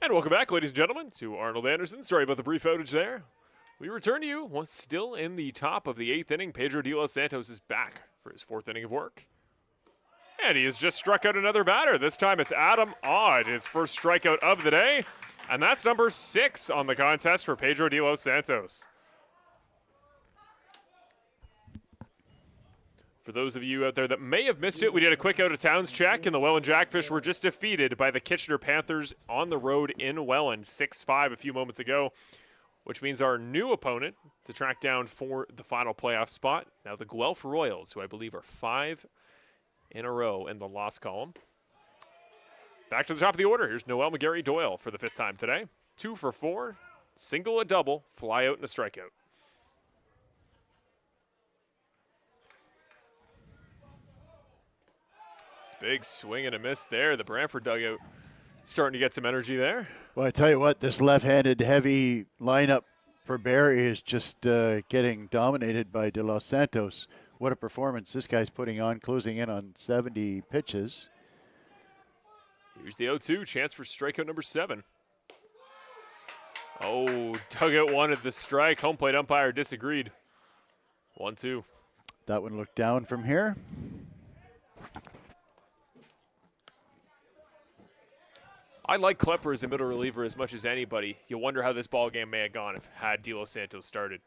And welcome back, ladies and gentlemen, to Arnold Anderson. Sorry about the brief outage there. We return to you once still in the top of the 8th inning. Pedro de los Santos is back for his 4th inning of work. And he has just struck out another batter. This time it's Adam Odd, his first strikeout of the day. And that's number 6 on the contest for Pedro de los Santos. For those of you out there that may have missed it, we did a quick out-of-towns check, and the Welland Jackfish were just defeated by the Kitchener Panthers on the road in Welland, 6-5 a few moments ago, which means our new opponent to track down for the final playoff spot, now the Guelph Royals, who I believe are 5 in a row in the loss column. Back to the top of the order. Here's Noel McGarry Doyle for the 5th time today. 2 for 4, single, a double, fly out, and a strikeout. Big swing and a miss there. The Brantford dugout starting to get some energy there. Well, I tell you what, this left-handed heavy lineup for Barrie is just getting dominated by De Los Santos. What a performance this guy's putting on, closing in on 70 pitches. Here's the 0-2, chance for strikeout number 7. Oh, dugout wanted the strike. Home plate umpire disagreed. 1-2. That one looked down from here. I like Klepper as a middle reliever as much as anybody. You wonder how this ball game may have gone if had De Los Santos started.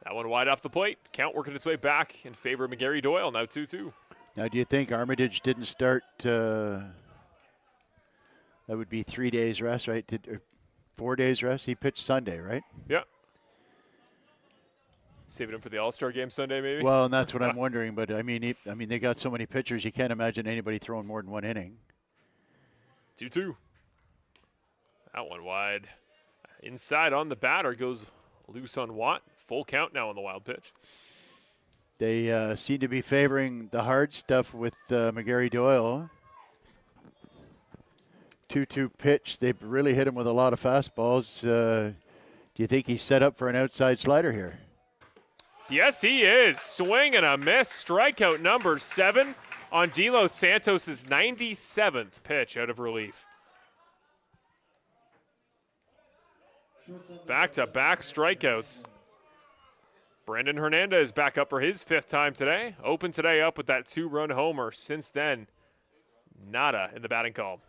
That one wide off the plate. Count working its way back in favor of McGarry Doyle. Now 2-2. Now, do you think Armitage didn't start? That would be 3 days rest, right? 4 days rest. He pitched Sunday, right? Yeah. Saving him for the All-Star game Sunday, maybe? Well, and that's what I'm wondering. But, I mean, they got so many pitchers, you can't imagine anybody throwing more than 1 inning. 2-2. That one wide. Inside on the batter goes loose on Watt. Full count now on the wild pitch. They seem to be favoring the hard stuff with McGarry Doyle. 2-2 pitch. They've really hit him with a lot of fastballs. Do you think he's set up for an outside slider here? Yes, he is. Swing and a miss. Strikeout number 7 on De Los Santos' 97th pitch out of relief. Back-to-back strikeouts. Brandon Hernandez back up for his 5th time today. Opened today up with that 2-run homer. Since then, nada in the batting column.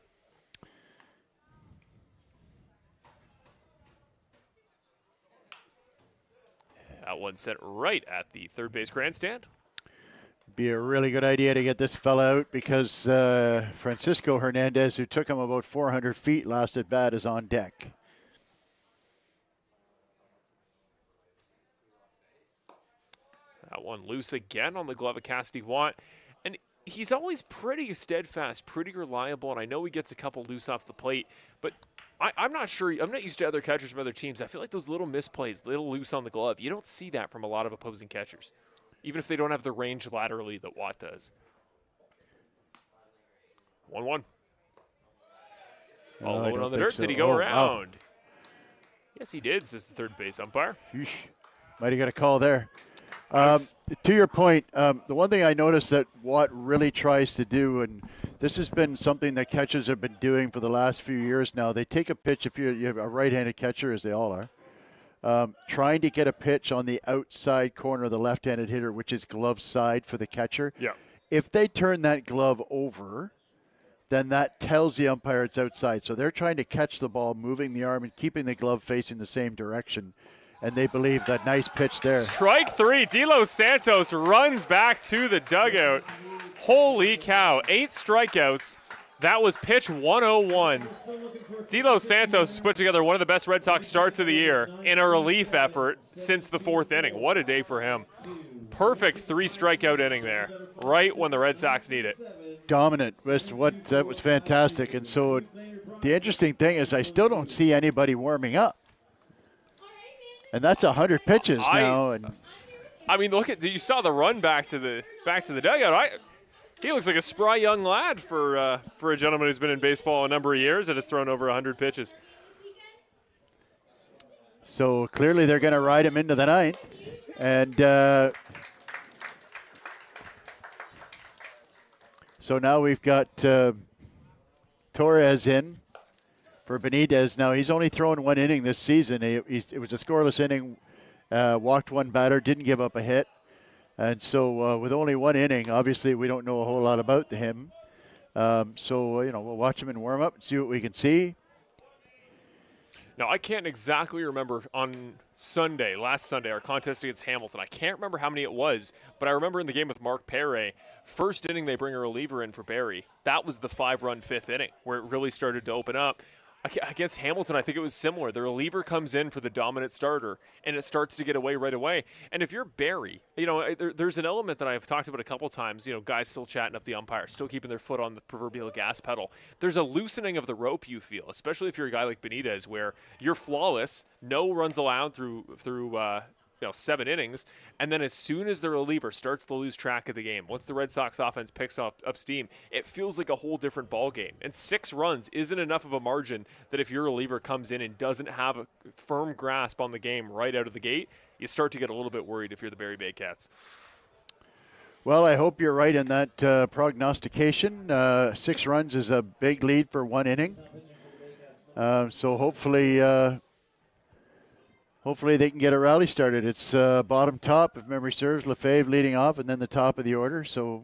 That one sent right at the third base grandstand. Be a really good idea to get this fella out because Francisco Hernandez, who took him about 400 feet last at bat, is on deck. That one loose again on the glove of Cassidy Watt. And he's always pretty steadfast, pretty reliable, and I know he gets a couple loose off the plate, but I'm not sure. I'm not used to other catchers from other teams. I feel like those little misplays, little loose on the glove, you don't see that from a lot of opposing catchers, even if they don't have the range laterally that Watt does. 1-1. Ball low on the dirt. So. Did he go around? Wow. Yes, he did, says the third base umpire. Might have got a call there. To your point, the one thing I noticed that Watt really tries to do, and this has been something that catchers have been doing for the last few years now. They take a pitch, if you have a right-handed catcher, as they all are, trying to get a pitch on the outside corner of the left-handed hitter, which is glove side for the catcher. Yeah. If they turn that glove over, then that tells the umpire it's outside. So they're trying to catch the ball, moving the arm and keeping the glove facing the same direction. And they believe that nice pitch there. Strike 3. De Los Santos runs back to the dugout. Holy cow. 8 strikeouts. That was pitch 101. De Los Santos put together one of the best Red Sox starts of the year in a relief effort since the 4th inning. What a day for him. Perfect 3 strikeout inning there, right when the Red Sox need it. Dominant. That was fantastic. And so the interesting thing is I still don't see anybody warming up. And that's 100 pitches now. And I mean, you saw the run back to the dugout. He looks like a spry young lad for a gentleman who's been in baseball a number of years and has thrown over 100 pitches. So clearly they're going to ride him into the 9th. And so now we've got 3 Torres in for Benitez. Now, he's only thrown 1 inning this season. It was a scoreless inning, walked 1 batter, didn't give up a hit. And so with only 1 inning, obviously we don't know a whole lot about him. So, we'll watch him in warm-up and see what we can see. Now, I can't exactly remember on last Sunday, our contest against Hamilton. I can't remember how many it was, but I remember in the game with Mark Perret, first inning they bring a reliever in for Barrie. That was the 5-run 5th inning where it really started to open up. Against Hamilton, I think it was similar. The reliever comes in for the dominant starter, and it starts to get away right away. And if you're Barrie, there's an element that I've talked about a couple times, guys still chatting up the umpire, still keeping their foot on the proverbial gas pedal. There's a loosening of the rope you feel, especially if you're a guy like Benitez, where you're flawless, no runs allowed through 7 innings, and then as soon as the reliever starts to lose track of the game, once the Red Sox offense picks up steam, it feels like a whole different ball game. And 6 runs isn't enough of a margin that if your reliever comes in and doesn't have a firm grasp on the game right out of the gate, you start to get a little bit worried if you're the Barrie Baycats. Well, I hope you're right in that prognostication. 6 runs is a big lead for 1 inning. So hopefully they can get a rally started. It's bottom top, if memory serves, Lefebvre leading off, and then the top of the order. So,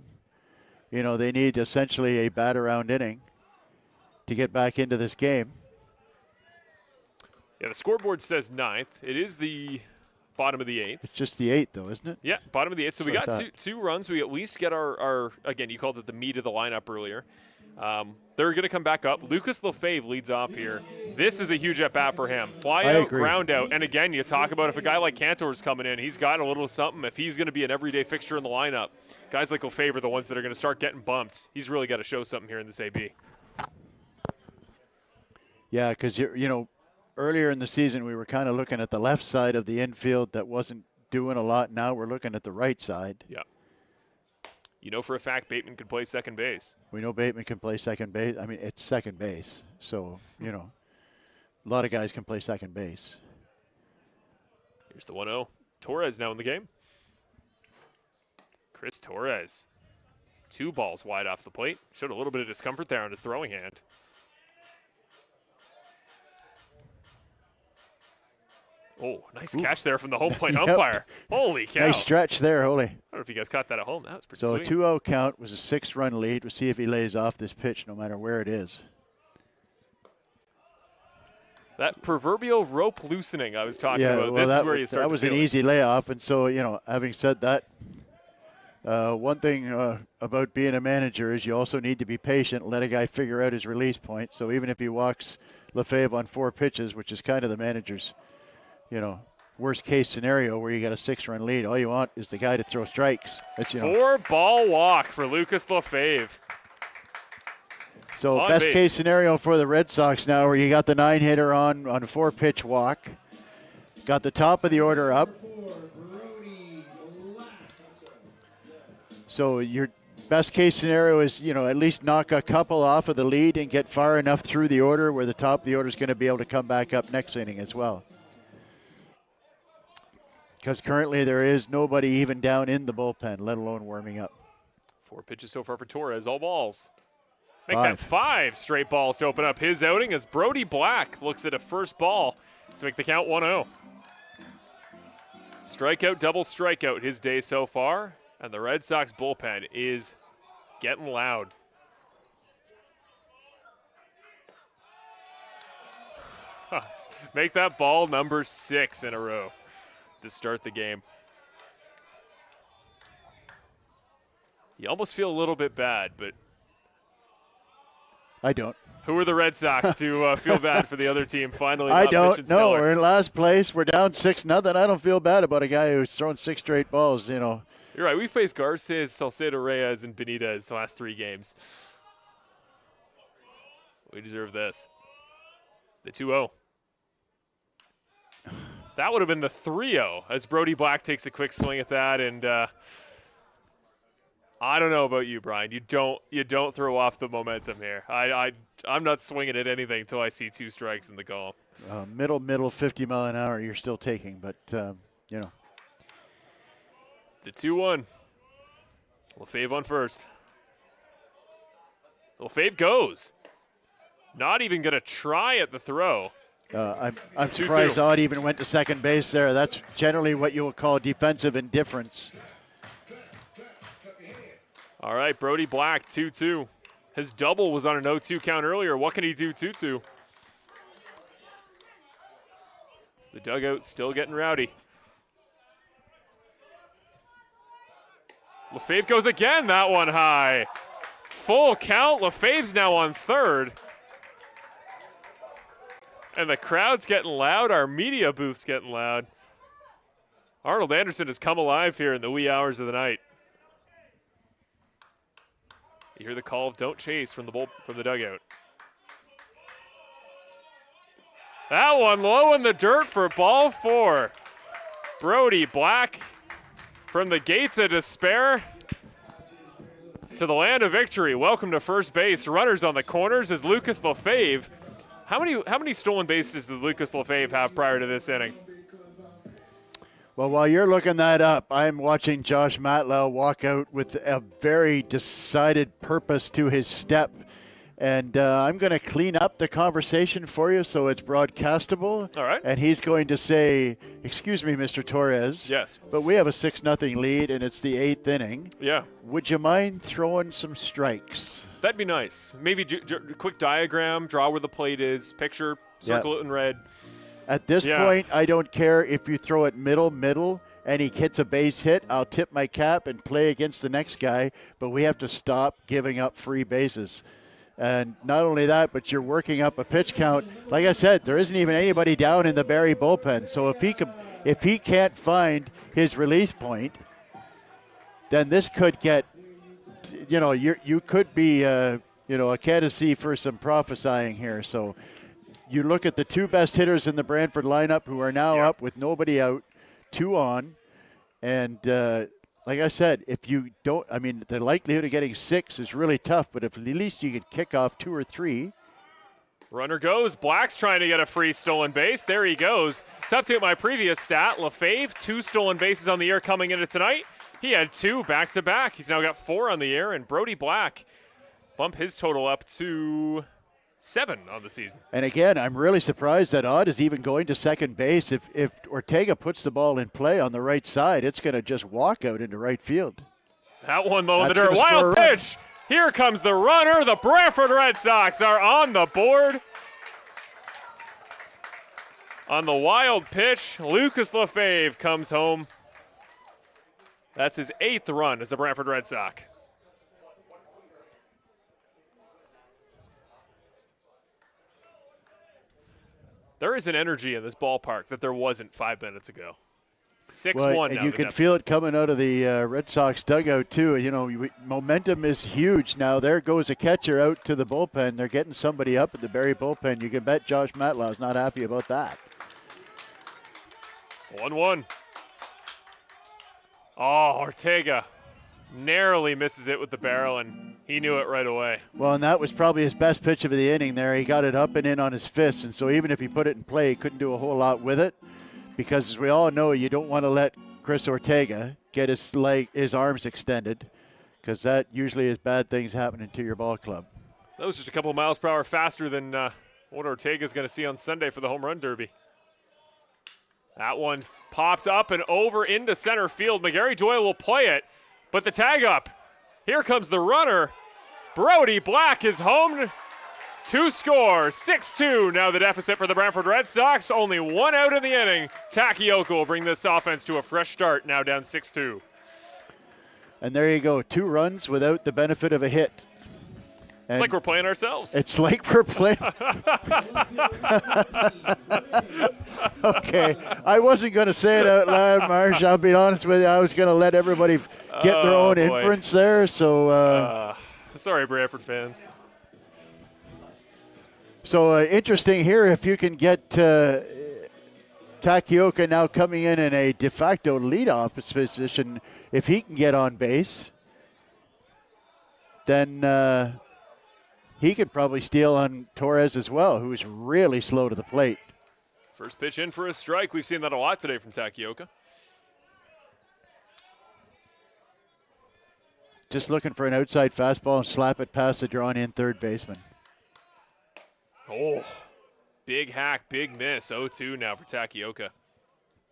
they need essentially a bat-around inning to get back into this game. Yeah, the scoreboard says 9th. It is the bottom of the 8th. It's just the 8th, though, isn't it? Yeah, bottom of the 8th. So we got two runs. We at least get our, again, you called it the meat of the lineup earlier. They're going to come back up. Lucas Lefebvre leads off here. This is a huge at-bat for him. Fly out, ground out. And again, you talk about if a guy like Cantor is coming in, he's got a little something. If he's going to be an everyday fixture in the lineup, guys like Lefebvre are the ones that are going to start getting bumped. He's really got to show something here in this AB. Yeah, because, earlier in the season we were kind of looking at the left side of the infield that wasn't doing a lot. Now we're looking at the right side. Yeah. For a fact Bateman could play second base. We know Bateman can play second base. I mean, it's second base. So, a lot of guys can play second base. Here's the 1-0. Torres now in the game. Chris Torres. 2 balls wide off the plate. Showed a little bit of discomfort there on his throwing hand. Oh, nice catch there from the home plate umpire. Holy cow. Nice stretch there, Holy. I don't know if you guys caught that at home. That was pretty sweet. So a 2-0 count was a 6-run lead. We'll see if he lays off this pitch no matter where it is. That proverbial rope loosening I was talking about. Well, this is where you start. That was an easy layoff. And so, having said that, one thing about being a manager is you also need to be patient, let a guy figure out his release point. So even if he walks Lefebvre on 4 pitches, which is kind of the manager's worst case scenario where you got a 6-run lead, all you want is the guy to throw strikes. That's, 4-ball walk for Lucas Lefebvre. So best case scenario for the Red Sox now, where you got the 9-hitter on a 4-pitch walk, got the top of the order up. So your best case scenario is, at least knock a couple off of the lead and get far enough through the order where the top of the order is going to be able to come back up next inning as well. Because currently there is nobody even down in the bullpen, let alone warming up. 4 pitches so far for Torres, all balls. Make that 5 straight balls to open up his outing as Brody Black looks at a first ball to make the count 1-0. Strikeout, double strikeout his day so far, and the Red Sox bullpen is getting loud. Make that ball number 6 in a row to start the game. You almost feel a little bit bad, but I don't. Who are the Red Sox to feel bad for the other team finally? I don't. No, we're in last place. We're down 6-0. I don't feel bad about a guy who's thrown 6 straight balls. You're right. We've faced Garces, Salcedo Reyes, and Benitez the last 3 games. We deserve this. The 2-0. That would have been the 3-0 as Brody Black takes a quick swing at that, and I don't know about you, Brian. You don't throw off the momentum here. I'm not swinging at anything until I see 2 strikes in the column. Middle 50 mile an hour you're still taking, but The 2-1. Lefebvre on first. Lefebvre goes. Not even going to try at the throw. I'm 2-2. surprised Odd even went to second base there. That's generally what you would call defensive indifference. All right, Brody Black, 2-2. His double was on an 0-2 count earlier. What can he do 2-2? The dugout still getting rowdy. Lefebvre goes again, that one high. Full count, Lefebvre's now on third. And the crowd's getting loud, our media booth's getting loud. Arnold Anderson has come alive here in the wee hours of the night. You hear the call of don't chase from the dugout. That one low in the dirt for ball 4. Brody Black from the gates of despair to the land of victory. Welcome to first base. Runners on the corners is Lucas Lefebvre. How many stolen bases did Lucas Lefebvre have prior to this inning? Well, while you're looking that up, I'm watching Josh Matlow walk out with a very decided purpose to his step. And I'm going to clean up the conversation for you so it's broadcastable. All right. And he's going to say, excuse me, Mr. Torres. Yes. But we have a 6-0 lead, and it's the 8th inning. Yeah. Would you mind throwing some strikes? That'd be nice. Maybe quick diagram, draw where the plate is, picture, circle it in red. At this point, I don't care if you throw it middle, and he hits a base hit. I'll tip my cap and play against the next guy, but we have to stop giving up free bases. And not only that, but you're working up a pitch count. Like I said, there isn't even anybody down in the Barrie bullpen. So if he can't find his release point, then this could get, you could be, a candidacy for some prophesying here. So you look at the two best hitters in the Brantford lineup who are now up with nobody out, 2 on, and like I said, if you don't, the likelihood of getting 6 is really tough, but if at least you could kick off 2 or 3. Runner goes. Black's trying to get a free stolen base. There he goes. It's up to my previous stat. Lefebvre, 2 stolen bases on the year coming into tonight. He had 2 back-to-back. He's now got 4 on the year, and Brody Black bump his total up to 7 on the season. And again, I'm really surprised that Odd is even going to second base. If Ortega puts the ball in play on the right side, it's going to just walk out into right field. That one low in the dirt. Wild pitch. Here comes the runner. The Brantford Red Sox are on the board. On the wild pitch, Lucas Lefebvre comes home. That's his 8th run as a Brantford Red Sox. There is an energy in this ballpark that there wasn't 5 minutes ago. 6-1 now. And you can feel it coming out of the Red Sox dugout, too. Momentum is huge now. There goes a catcher out to the bullpen. They're getting somebody up at the Barrie bullpen. You can bet Josh Matlow's not happy about that. 1-1. Oh, Ortega narrowly misses it with the barrel, and he knew it right away. Well, and that was probably his best pitch of the inning there. He got it up and in on his fist, and so even if he put it in play, he couldn't do a whole lot with it because, as we all know, you don't want to let Chris Ortega get his arms extended because that usually is bad things happening to your ball club. That was just a couple of miles per hour faster than what Ortega's going to see on Sunday for the home run derby. That one popped up and over into center field. McGarry Doyle will play it, but the tag up. Here comes the runner. Brody Black is home to score. 6-2 now the deficit for the Brantford Red Sox. Only 1 out in the inning. Takioka will bring this offense to a fresh start, now down 6-2. And there you go, 2 runs without the benefit of a hit. It's like we're playing ourselves. It's like we're playing. Okay, I wasn't going to say it out loud, Marsh. I'll be honest with you. I was going to let everybody get their own inference there. So, sorry, Brantford fans. So interesting here. If you can get Takioka now coming in a de facto leadoff position, if he can get on base, then he could probably steal on Torres as well, who is really slow to the plate. First pitch in for a strike. We've seen that a lot today from Takioka. Just looking for an outside fastball and slap it past the drawn-in third baseman. Oh, big hack, big miss. 0-2 now for Takioka.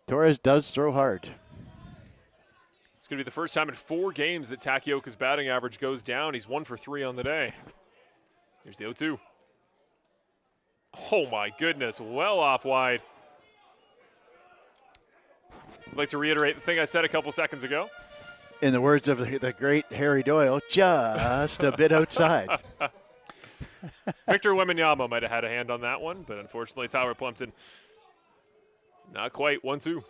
Torres does throw hard. It's going to be the first time in 4 games that Takioka's batting average goes down. He's 1 for 3 on the day. Here's the 0-2. Oh my goodness, well off wide. I'd like to reiterate the thing I said a couple seconds ago. In the words of the great Harry Doyle, just a bit outside. Victor Wembanyama might have had a hand on that one, but unfortunately Tyler Plumpton, not quite. 1-2.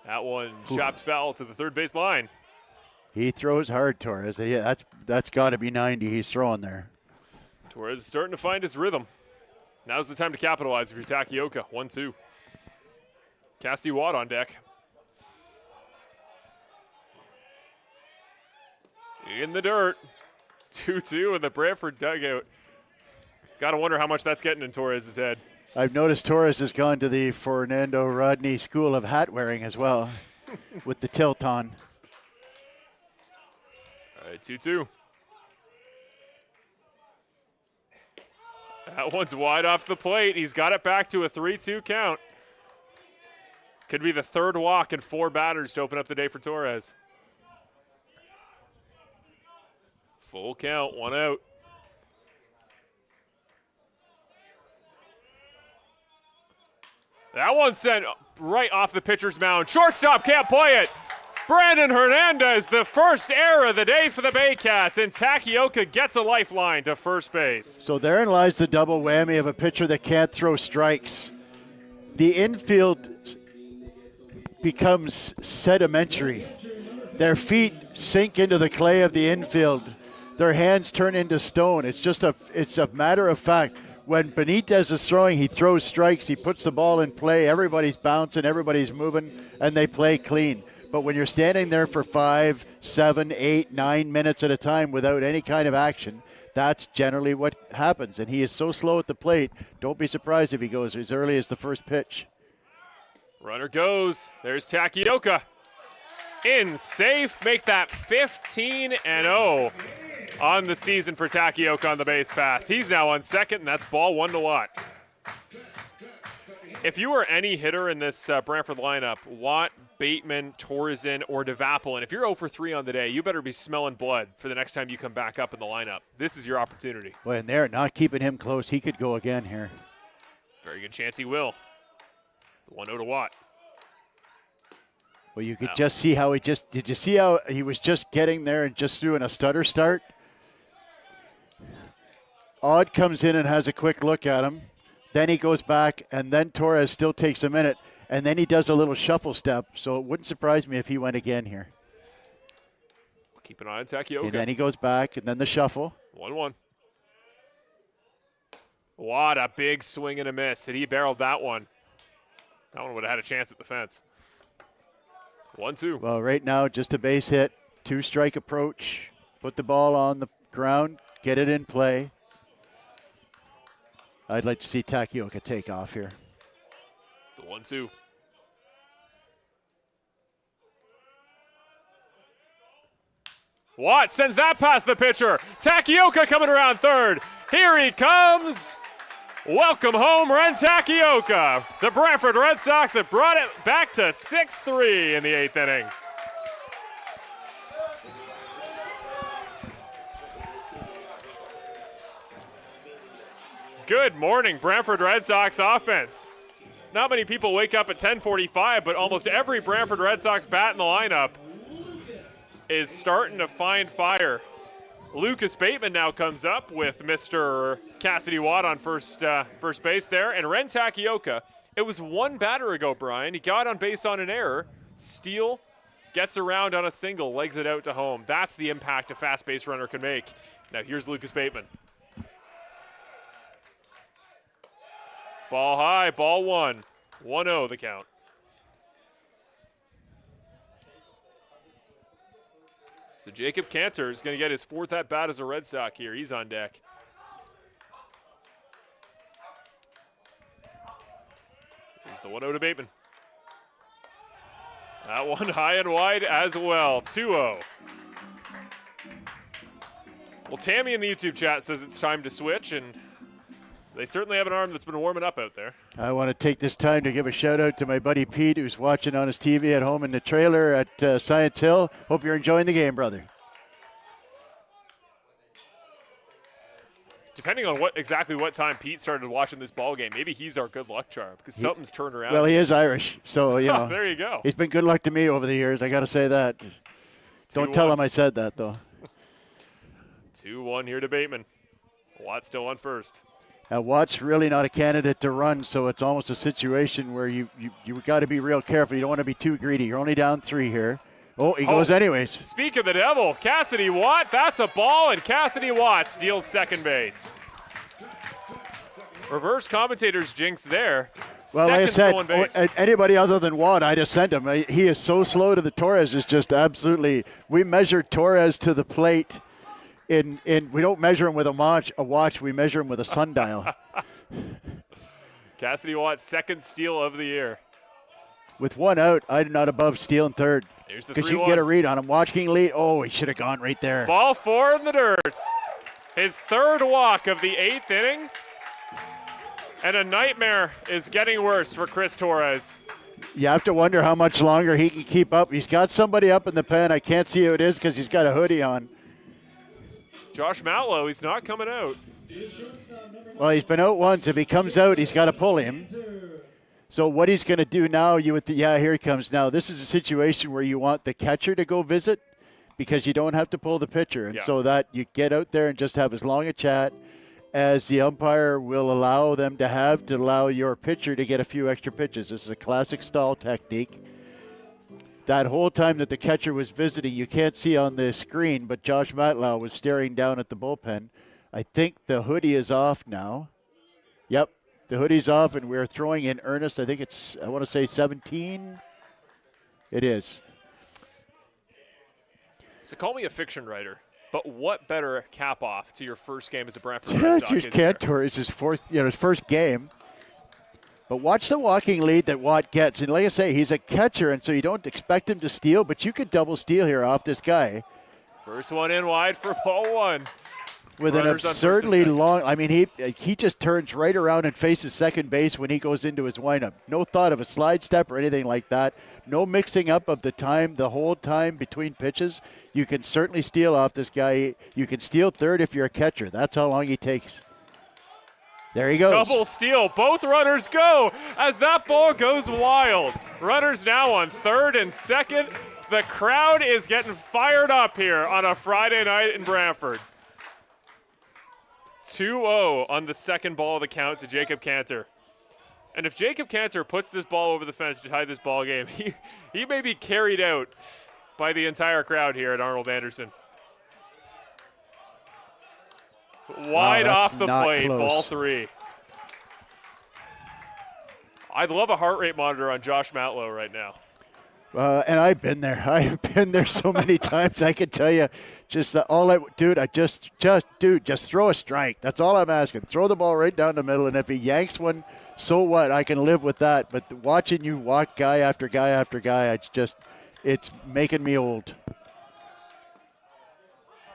That one chopped foul to the third base line. He throws hard, Torres. Yeah, that's got to be 90 he's throwing there. Torres is starting to find his rhythm. Now's the time to capitalize if you're Takioka. 1-2. Cassidy Watt on deck. In the dirt. 2-2 in the Brantford dugout. Got to wonder how much that's getting in Torres' head. I've noticed Torres has gone to the Fernando Rodney School of hat wearing as well with the tilt on. All right, 2-2. That one's wide off the plate. He's got it back to a 3-2 count. Could be the third walk and 4 batters to open up the day for Torres. Full count, 1 out. That one sent right off the pitcher's mound. Shortstop can't play it. Brandon Hernandez, the first error of the day for the Baycats, and Takioka gets a lifeline to first base. So therein lies the double whammy of a pitcher that can't throw strikes. The infield becomes sedimentary. Their feet sink into the clay of the infield. Their hands turn into stone. It's a matter of fact. When Benitez is throwing, he throws strikes. He puts the ball in play. Everybody's bouncing. Everybody's moving, and they play clean. But when you're standing there for 5, 7, 8, 9 minutes at a time without any kind of action, that's generally what happens. And he is so slow at the plate, don't be surprised if he goes as early as the first pitch. Runner goes. There's Takioka. In safe. Make that 15-0 on the season for Takioka on the base pass. He's now on second, and that's ball 1 to Watt. If you were any hitter in this Brantford lineup, Watt, Bateman, Torreson, or DeVapel, and if you're 0 for 3 on the day, you better be smelling blood for the next time you come back up in the lineup. This is your opportunity. Well, and they're not keeping him close. He could go again here. Very good chance he will. The 1-0 to Watt. Well, you could just see how did you see how he was just getting there and just doing a stutter start? Odd comes in and has a quick look at him. Then he goes back, and then Torres still takes a minute, and then he does a little shuffle step, so it wouldn't surprise me if he went again here. Keep an eye on Takioka. And then he goes back, and then the shuffle. 1-1. What a big swing and a miss. Had he barreled that one, that one would have had a chance at the fence. 1-2. Well, right now, just a base hit, 2-strike approach, put the ball on the ground, get it in play. I'd like to see Takioka take off here. The 1-2. Watt sends that past the pitcher. Takioka coming around third. Here he comes. Welcome home, Ren Takioka. The Brantford Red Sox have brought it back to 6-3 in the 8th inning. Good morning, Brantford Red Sox offense. Not many people wake up at 10:45, but almost every Brantford Red Sox bat in the lineup is starting to find fire. Lucas Bateman now comes up with Mr. Cassidy Watt on first base there, and Ren Takioka. It was one batter ago, Brian. He got on base on an error. Steele gets around on a single, legs it out to home. That's the impact a fast base runner can make. Now here's Lucas Bateman. Ball high, ball 1. 1-0 the count. So Jacob Cantor is going to get his 4th at-bat as a Red Sox here. He's on deck. Here's the 1-0 to Bateman. That one high and wide as well. 2-0. Well, Tammy in the YouTube chat says it's time to switch, and they certainly have an arm that's been warming up out there. I want to take this time to give a shout out to my buddy Pete, who's watching on his TV at home in the trailer at Science Hill. Hope you're enjoying the game, brother. Depending on exactly what time Pete started watching this ball game, maybe he's our good luck charm because something's turned around. Well, he is Irish, so you know. There you go. He's been good luck to me over the years. I got to say that. Don't tell him I said that, though. 2-1 here to Bateman. Watt still on first. Now, Watt's really not a candidate to run, so it's almost a situation where you got to be real careful. You don't want to be too greedy. You're only down 3 here. Oh, he goes anyways. Speak of the devil, Cassidy Watt, that's a ball, and Cassidy Watt steals second base. Reverse commentator's jinx there. Well, like I said, anybody other than Watt, I'd have sent him. He is so slow to the Torres. Is just absolutely. We measured Torres to the plate. We don't measure him with a watch. We measure him with a sundial. Cassidy Watt, second steal of the year. With 1 out, I'm not above stealing third. Because you can get a read on him. Watch King lead. Oh, he should have gone right there. Ball 4 in the dirt. His third walk of the 8th inning. And a nightmare is getting worse for Chris Torres. You have to wonder how much longer he can keep up. He's got somebody up in the pen. I can't see who it is because he's got a hoodie on. Josh Matlow, he's not coming out. Well, he's been out once. If he comes out, he's got to pull him. So what he's going to do now, here he comes now. This is a situation where you want the catcher to go visit because you don't have to pull the pitcher. And so that you get out there and just have as long a chat as the umpire will allow them to allow your pitcher to get a few extra pitches. This is a classic stall technique. That whole time that the catcher was visiting, you can't see on the screen, but Josh Matlow was staring down at the bullpen. I think the hoodie is off now. Yep, the hoodie's off, and we're throwing in earnest. I think it's, I want to say 17. It is. So call me a fiction writer, but what better cap off to your first game as a Brantford Red Sox? Just Cantor is his first game. But watch the walking lead that Watt gets. And like I say, he's a catcher, and so you don't expect him to steal, but you could double steal here off this guy. First one in wide for ball 1. With an absurdly long, I mean, he just turns right around and faces second base when he goes into his windup. No thought of a slide step or anything like that. No mixing up of the whole time between pitches. You can certainly steal off this guy. You can steal third if you're a catcher. That's how long he takes. There he goes. Double steal. Both runners go as that ball goes wild. Runners now on third and second. The crowd is getting fired up here on a Friday night in Brantford. 2-0 on the second ball of the count to Jacob Cantor. And if Jacob Cantor puts this ball over the fence to tie this ball game, he may be carried out by the entire crowd here at Arnold Anderson. Wide off the plate, close. Ball 3. I'd love a heart rate monitor on Josh Matlow right now. And I've been there. I've been there so many times. I can tell you, just throw a strike. That's all I'm asking. Throw the ball right down the middle, and if he yanks one, so what? I can live with that. But watching you walk guy after guy after guy, it's making me old.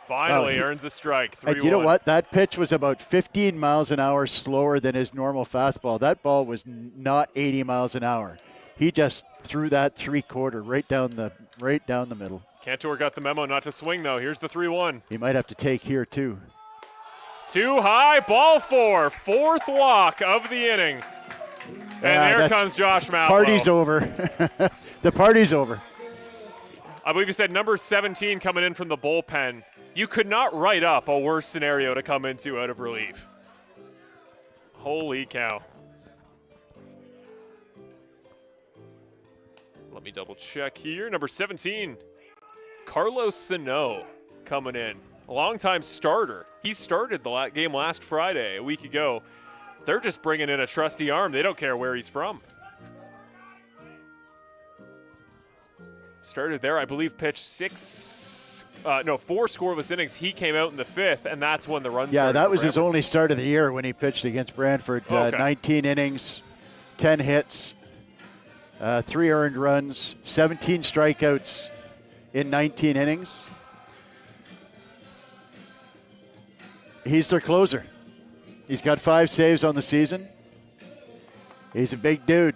Finally earns a strike, 3-1. And you know what? That pitch was about 15 miles an hour slower than his normal fastball. That ball was not 80 miles an hour. He just threw that 3/4 right down the middle. Cantor got the memo not to swing, though. Here's the 3-1. He might have to take here, too. Too high, ball 4. Fourth walk of the inning. And there comes Josh Matlow. Party's over. The party's over. I believe you said number 17 coming in from the bullpen. You could not write up a worse scenario to come into out of relief. Holy cow. Let me double check here. Number 17, Carlos Sano coming in. A longtime starter. He started the game last Friday, a week ago. They're just bringing in a trusty arm. They don't care where he's from. Started there, I believe, pitched 4 scoreless innings. He came out in the 5th, and that's when the run started. Yeah, that was his only start of the year when he pitched against Brantford. 19 innings, 10 hits, 3 earned runs, 17 strikeouts in 19 innings. he's their closer. He's got 5 saves on the season. He's a big dude.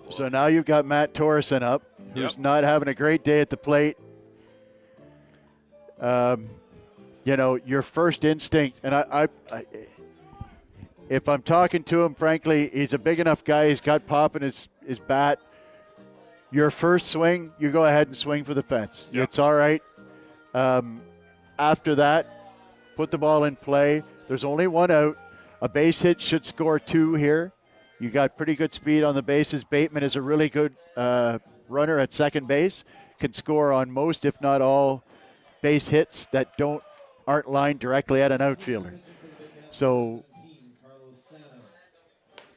So now you've got Matt Torreson up, who's not having a great day at the plate. You know, your first instinct, and I if I'm talking to him, frankly, he's a big enough guy. He's got pop in his bat. Your first swing, you go ahead and swing for the fence. Yep. It's all right. After that, put the ball in play. There's only 1 out. A base hit should score 2 here. You got pretty good speed on the bases. Bateman is a really good runner at second base. Can score on most, if not all, base hits that aren't lined directly at an outfielder. So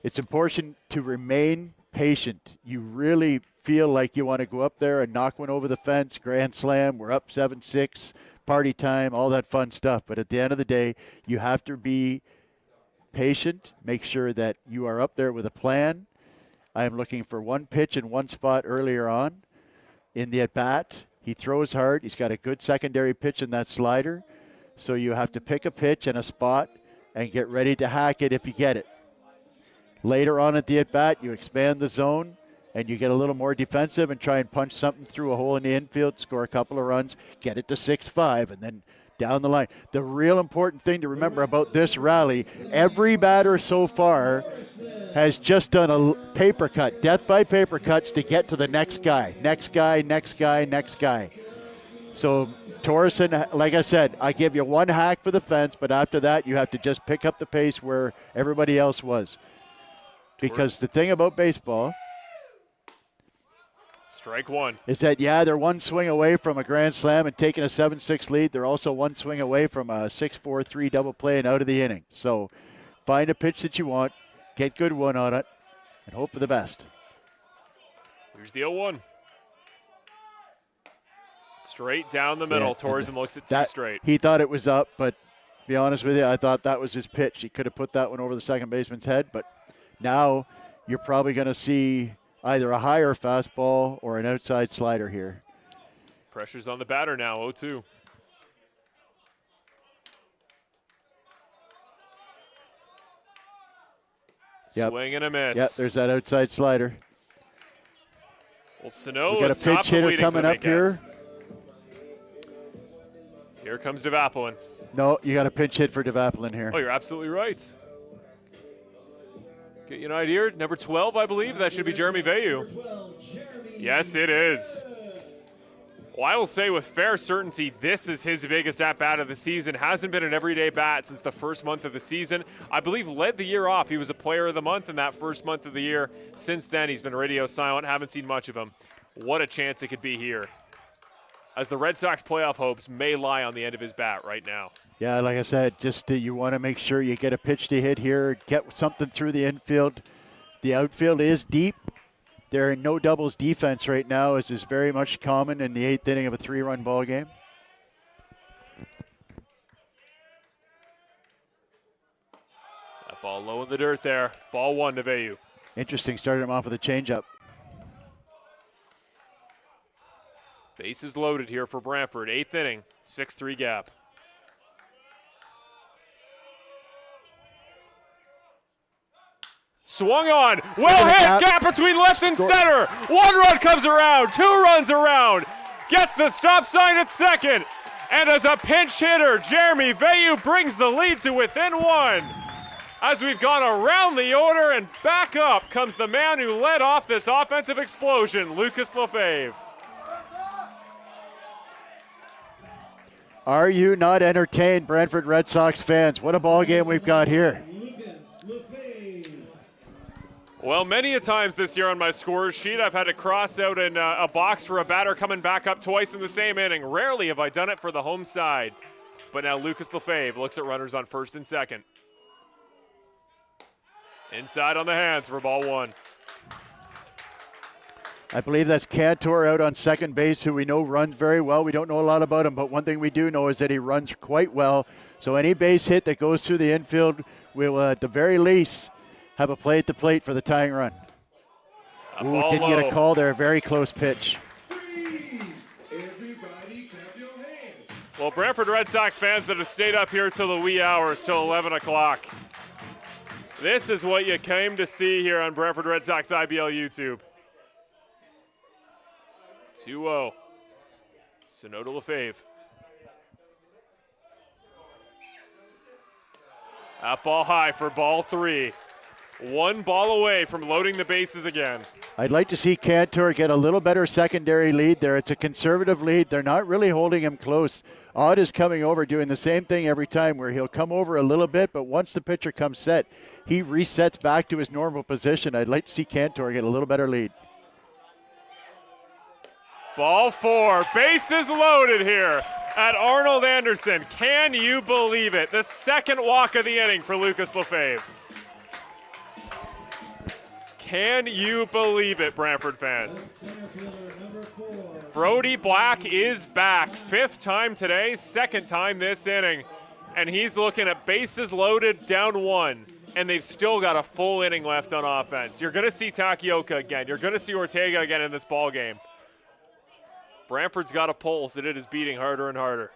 it's important to remain patient. You really feel like you want to go up there and knock one over the fence, grand slam, we're up 7-6, party time, all that fun stuff. But at the end of the day, you have to be patient, make sure that you are up there with a plan. I am looking for 1 pitch in 1 spot earlier on in the at-bat. He throws hard. He's got a good secondary pitch in that slider. So you have to pick a pitch and a spot and get ready to hack it if you get it. Later on at the at-bat, you expand the zone and you get a little more defensive and try and punch something through a hole in the infield, score a couple of runs, get it to 6-5, and then down the line. The real important thing to remember about this rally, every batter so far has just done a paper cut, death by paper cuts to get to the next guy. Next guy, next guy, next guy. So Torreson, like I said, I give you 1 hack for the fence, but after that you have to just pick up the pace where everybody else was. Because the thing about baseball, strike 1, is that, they're 1 swing away from a grand slam and taking a 7-6 lead. They're also 1 swing away from a 6-4-3 double play and out of the inning. So find a pitch that you want, get good one on it, and hope for the best. Here's the 0-1. Straight down the middle. Torreson looks at 2 straight. He thought it was up, but to be honest with you, I thought that was his pitch. He could have put that one over the second baseman's head, but now you're probably going to see either a higher fastball or an outside slider here. Pressure's on the batter now, 0-2. Swing and a miss. Yeah, there's that outside slider. Well, Sano we got a pinch hitter coming up here. Here comes DeVaplin. No, you got a pinch hit for DeVaplin here. Oh, you're absolutely right. Get you an idea. Number 12, I believe. That should be Jeremy Veyu. Yes, it is. Well, I will say with fair certainty, this is his biggest at-bat of the season. Hasn't been an everyday bat since the first month of the season. I believe led the year off. He was a player of the month in that first month of the year. Since then, he's been radio silent. Haven't seen much of him. What a chance it could be here, as the Red Sox playoff hopes may lie on the end of his bat right now. Yeah, like I said, just you want to make sure you get a pitch to hit here, get something through the infield. The outfield is deep. They're in no doubles defense right now, as is very much common in the 8th inning of a 3-run ball game. That ball low in the dirt there. Ball 1 to Veyu. Interesting, started him off with a changeup. Bases loaded here for Brantford. 8th inning, 6-3 gap. Swung on, well hit, gap between left and center. 1 run comes around, 2 runs around. Gets the stop sign at second. And as a pinch hitter, Jeremy Veyu brings the lead to within 1. As we've gone around the order and back up comes the man who led off this offensive explosion, Lucas Lefebvre. Are you not entertained, Brantford Red Sox fans? What a ball game we've got here. Well, many a times this year on my score sheet, I've had to cross out in a box for a batter coming back up twice in the same inning. Rarely have I done it for the home side. But now Lucas Lefebvre looks at runners on first and second. Inside on the hands for ball 1. I believe that's Cantor out on second base, who we know runs very well. We don't know a lot about him, but one thing we do know is that he runs quite well. So any base hit that goes through the infield will, at the very least, have a play at the plate for the tying run. Ooh, didn't get a call there. Very close pitch. Well, Brantford Red Sox fans that have stayed up here till the wee hours, till 11 o'clock. This is what you came to see here on Brantford Red Sox IBL YouTube. 2-0. Sano to Lefebvre. That ball high for ball 3. One ball away from loading the bases again. I'd like to see Cantor get a little better secondary lead there. It's a conservative lead. They're not really holding him close. Odd is coming over, doing the same thing every time where he'll come over a little bit, but once the pitcher comes set, he resets back to his normal position. I'd like to see Cantor get a little better lead. Ball 4, bases loaded here at Arnold Anderson. Can you believe it? The second walk of the inning for Lucas Lefebvre. Can you believe it, Brantford fans? Brody Black is back. 5th time today, 2nd time this inning. And he's looking at bases loaded, down 1. And they've still got a full inning left on offense. You're going to see Takioka again. You're going to see Ortega again in this ball game. Brantford's got a pulse, and it is beating harder and harder.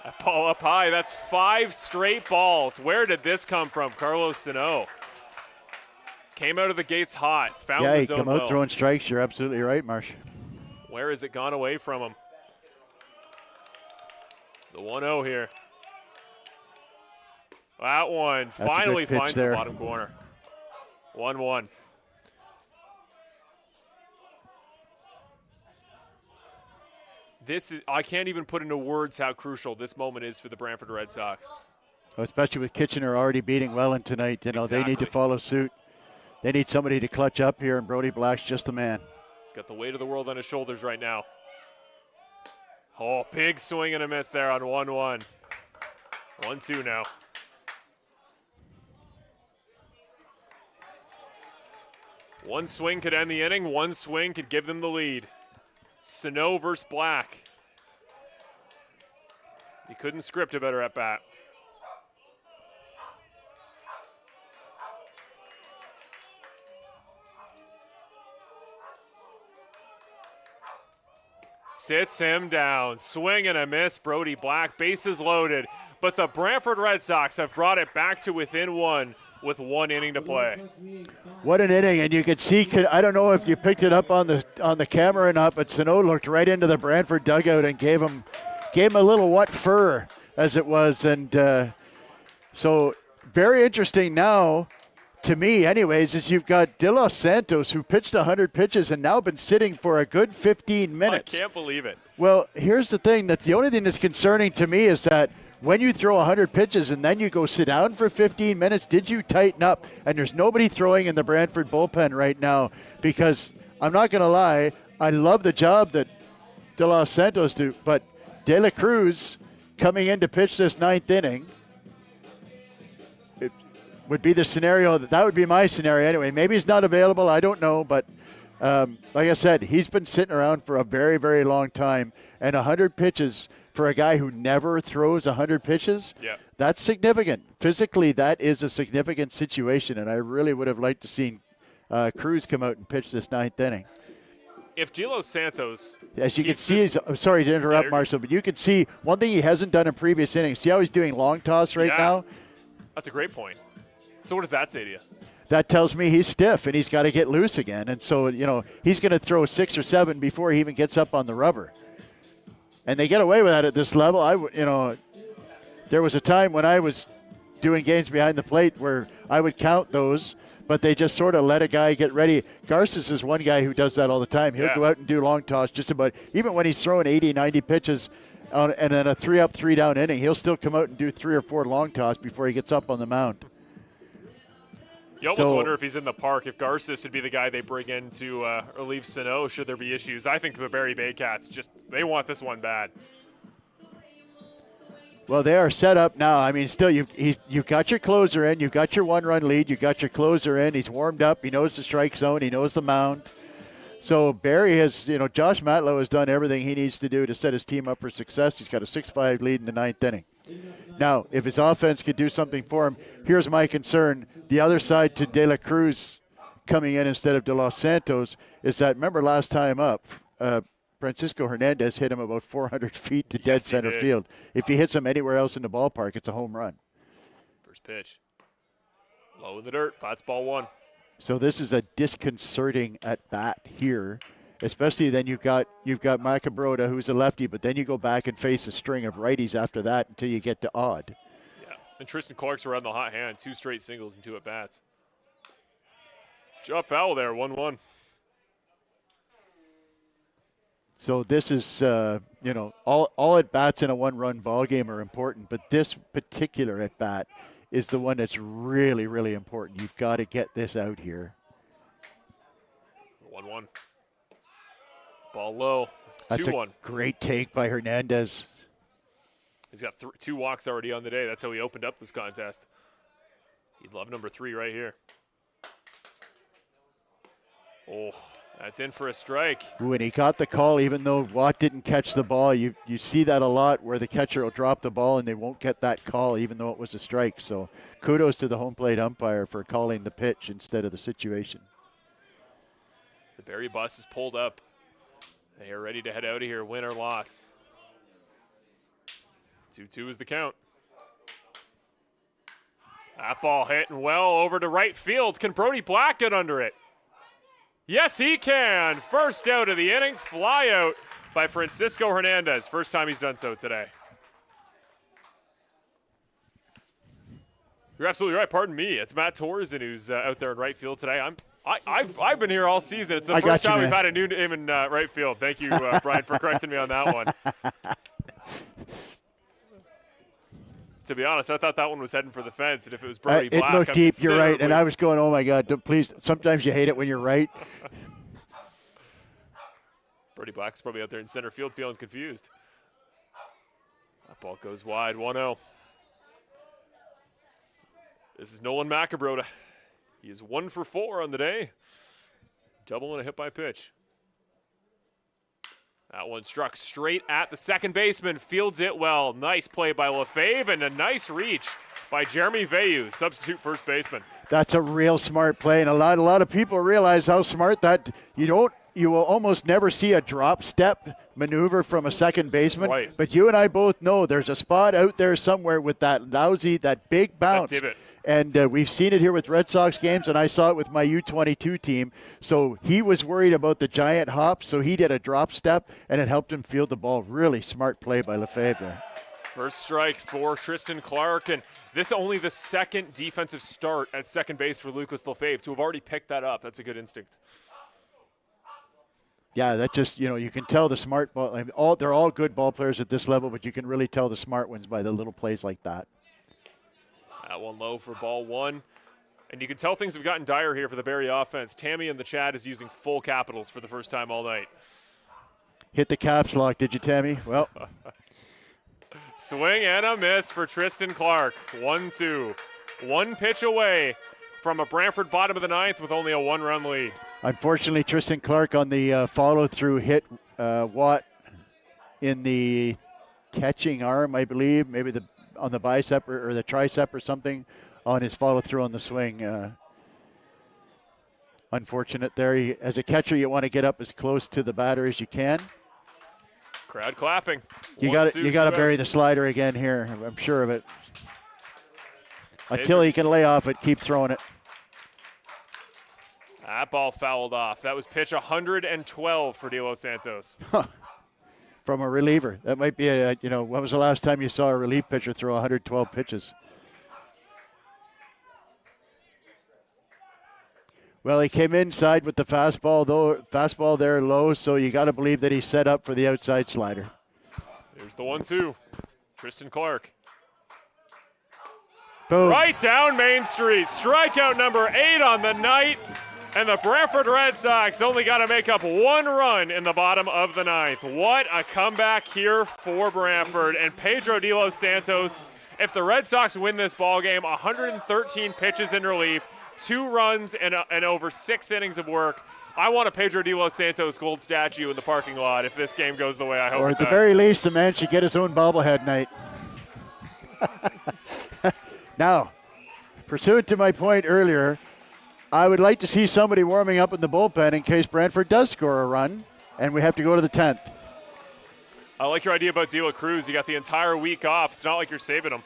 That ball up high, that's 5 straight balls. Where did this come from? Carlos Sano. Came out of the gates hot, found the zone come out well. throwing strikes. You're absolutely right, Marsh. Where has it gone away from him? The 1-0 here. That one finally finds the bottom corner. 1-1. This is, I can't even put into words how crucial this moment is for the Brantford Red Sox. Well, especially with Kitchener already beating Welland tonight. You know, Exactly. They need to follow suit. They need somebody to clutch up here, and Brody Black's just the man. He's got the weight of the world on his shoulders right now. Oh, big swing and a miss there on 1-1. 1-2 now. One swing could end the inning. One swing could give them the lead. Sano versus Black. He couldn't script a better at bat. Sits him down. Swing and a miss. Brody Black, bases loaded. But the Brantford Red Sox have brought it back to within 1 with 1 inning to play. What an inning, and you could see, I don't know if you picked it up on the camera or not, but Sano looked right into the Brantford dugout and gave him a little what fur, as it was. And so very interesting now, to me anyways, is you've got De Los Santos, who pitched 100 pitches and now been sitting for a good 15 minutes. I can't believe it. Well, here's the thing. That's the only thing that's concerning to me is that when you throw 100 pitches and then you go sit down for 15 minutes, did you tighten up? And there's nobody throwing in the Brantford bullpen right now, because I'm not going to lie, I love the job that De Los Santos do, but De La Cruz coming in to pitch this 9th inning, it would be the scenario, that would be my scenario anyway. Maybe he's not available, I don't know, but like I said, he's been sitting around for a very, very long time, and 100 pitches for a guy who never throws 100 pitches, that's significant. Physically, that is a significant situation, and I really would have liked to see Cruz come out and pitch this 9th inning. If De Los Santos, as you can see, I'm sorry to interrupt, Marshall, but you can see one thing he hasn't done in previous innings. See how he's doing long toss right now? That's a great point. So what does that say to you? That tells me he's stiff and he's got to get loose again. And so, you know, he's going to throw 6 or 7 before he even gets up on the rubber. And they get away with that at this level. There was a time when I was doing games behind the plate where I would count those, but they just sort of let a guy get ready. Garces is one guy who does that all the time. He'll go out and do long toss just about, even when he's throwing 80, 90 pitches and then a 3-up, 3-down inning, he'll still come out and do 3 or 4 long toss before he gets up on the mound. You almost wonder if he's in the park, if Garces would be the guy they bring in to relieve Sano should there be issues. I think the Barrie Baycats, they want this one bad. Well, they are set up now. I mean, still, you've got your closer in. You've got your 1-run lead. You've got your closer in. He's warmed up. He knows the strike zone. He knows the mound. So Barrie has, Josh Matlow has done everything he needs to do to set his team up for success. He's got a 6-5 lead in the 9th inning. Now, if his offense could do something for him, here's my concern. The other side to De La Cruz coming in instead of De Los Santos is that, remember last time up, Francisco Hernandez hit him about 400 feet to dead center field. If he hits him anywhere else in the ballpark, it's a home run. First pitch. Low in the dirt. Bats ball 1. So this is a disconcerting at bat here, especially then you've got Macabroda, who's a lefty, but then you go back and face a string of righties after that until you get to odd. Yeah, and Tristan Clark's around the hot hand. 2 straight singles and 2 at bats. Drop foul there, 1-1. So this is, all at bats in a 1-run ball game are important, but this particular at bat is the one that's really, really important. You've got to get this out here. 1-1. Ball low. It's 2-1. That's a great take by Hernandez. He's got 2 walks already on the day. That's how he opened up this contest. He'd love number 3 right here. Oh, that's in for a strike. Ooh, and he got the call even though Watt didn't catch the ball. You see that a lot where the catcher will drop the ball and they won't get that call even though it was a strike. So kudos to the home plate umpire for calling the pitch instead of the situation. The Barrie bus is pulled up. They are ready to head out of here, win or loss. 2-2 is the count. That ball hitting well over to right field. Can Brody Black get under it? Yes, he can. First out of the inning, fly out by Francisco Hernandez. First time he's done so today. You're absolutely right. Pardon me. It's Matt Torzen who's out there in right field today. I've been here all season. It's the first time we've had a new name in right field. Thank you, Brian, for correcting me on that one. To be honest, I thought that one was heading for the fence, and if it was Brody Black, it looked deep. You're right, and I was going, "Oh my God, please!" Sometimes you hate it when you're right. Brody Black's probably out there in center field, feeling confused. That ball goes wide, 1-0. This is Nolan Macabroda. He is 1 for 4 on the day. Double and a hit by pitch. That one struck straight at the second baseman. Fields it well. Nice play by Lefebvre and a nice reach by Jeremy Veilleux, substitute first baseman. That's a real smart play, and a lot of people realize how smart that you will almost never see a drop step maneuver from a second baseman. Right. But you and I both know there's a spot out there somewhere with that big bounce. That divot. And we've seen it here with Red Sox games, and I saw it with my U22 team. So he was worried about the giant hop, so he did a drop step, and it helped him field the ball. Really smart play by Lefebvre there. First strike for Tristan Clark, and this only the second defensive start at second base for Lucas Lefebvre. To have already picked that up, that's a good instinct. Yeah, that just, you can tell the smart ball. I mean, they're all good ball players at this level, but you can really tell the smart ones by the little plays like that. That one low for ball 1. And you can tell things have gotten dire here for the Barrie offense. Tammy in the chat is using full capitals for the first time all night. Hit the caps lock, did you, Tammy? Well. Swing and a miss for Tristan Clark. 1-2. 1 pitch away from a Brantford bottom of the 9th with only a 1-run lead. Unfortunately, Tristan Clark on the follow-through hit Watt in the catching arm, I believe, maybe on the bicep or the tricep or something on his follow-through on the swing. Unfortunate there. As a catcher, you want to get up as close to the batter as you can. Crowd clapping. You got to bury the slider again here. I'm sure of it. Until he can lay off it, keep throwing it. That ball fouled off. That was pitch 112 for De Los Santos. From a reliever. That might be when was the last time you saw a relief pitcher throw 112 pitches? Well, he came inside with the fastball there low, so you got to believe that he's set up for the outside slider. Here's the 1-2. Tristan Clark. Boom. Right down Main Street. Strikeout number 8 on the night. And the Brantford Red Sox only got to make up 1 run in the bottom of the 9th. What a comeback here for Brantford. And Pedro De Los Santos, if the Red Sox win this ballgame, 113 pitches in relief, 2 runs, and over 6 innings of work. I want a Pedro De Los Santos gold statue in the parking lot if this game goes the way I hope it does. Or at the very least, the man should get his own bobblehead night. Now, pursuant to my point earlier, I would like to see somebody warming up in the bullpen in case Brantford does score a run, and we have to go to the 10th. I like your idea about De La Cruz. You got the entire week off. It's not like you're saving him.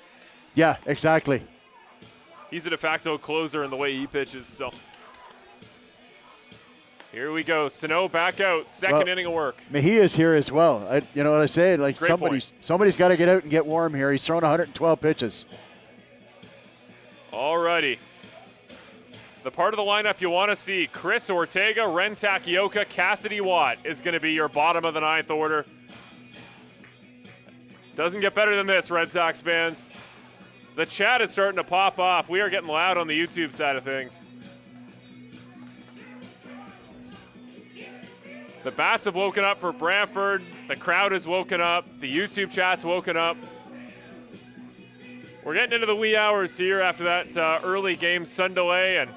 Yeah, exactly. He's a de facto closer in the way he pitches. So here we go. Sano back out. Second inning of work. Mejia's here as well. You know what I say? Like Great somebody's got to get out and get warm here. He's thrown 112 pitches. Alrighty. The part of the lineup you want to see: Chris Ortega, Ren Takioka, Cassidy Watt is going to be your bottom of the 9th order. Doesn't get better than this, Red Sox fans. The chat is starting to pop off. We are getting loud on the YouTube side of things. The bats have woken up for Brantford. The crowd has woken up. The YouTube chat's woken up. We're getting into the wee hours here after that early game sun delay, and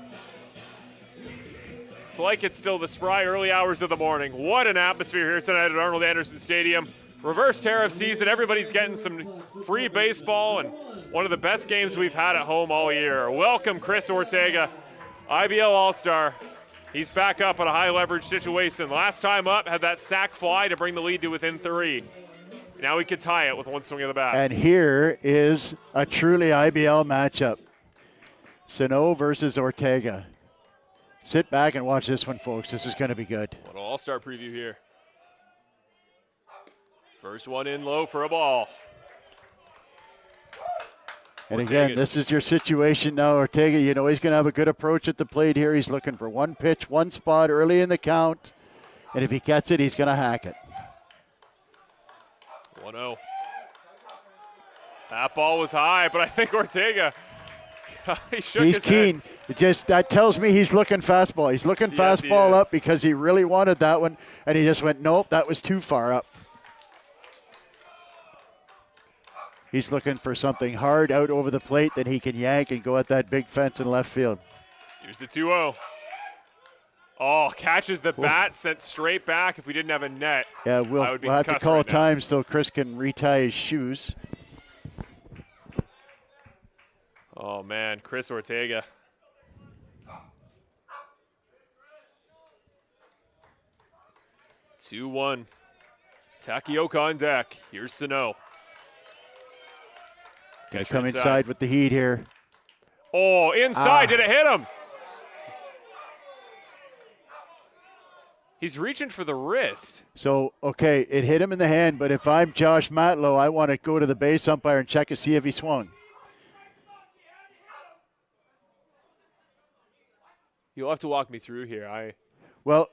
it's like it's still the spry early hours of the morning. What an atmosphere here tonight at Arnold Anderson Stadium. Reverse tariff season. Everybody's getting some free baseball and one of the best games we've had at home all year. Welcome, Chris Ortega, IBL All-Star. He's back up on a high leverage situation. Last time up, had that sac fly to bring the lead to within 3. Now he could tie it with one swing of the bat. And here is a truly IBL matchup. Sano versus Ortega. Sit back and watch this one, folks. This is going to be good. What an all-star preview here. First one in low for a ball. And again, this is your situation now, Ortega. You know he's going to have a good approach at the plate here. He's looking for one pitch, one spot early in the count. And if he gets it, he's going to hack it. 1-0. That ball was high, but I think Ortega, he shook his keen. Head. That tells me he's looking fastball. He's looking fastball up because he really wanted that one, and he just went, nope, that was too far up. He's looking for something hard out over the plate that he can yank and go at that big fence in left field. Here's the 2-0. Oh, catches the bat, sent straight back. If we didn't have a net, yeah, we'll have to call time so Chris can retie his shoes. Oh, man, Chris Ortega. Two 2-1. Takioka on deck. Here's Sano. Gonna come inside with the heat here. Oh, inside. Did it hit him? He's reaching for the wrist. So, okay, it hit him in the hand, but if I'm Josh Matlow, I want to go to the base umpire and check to see if he swung. You'll have to walk me through here. Well,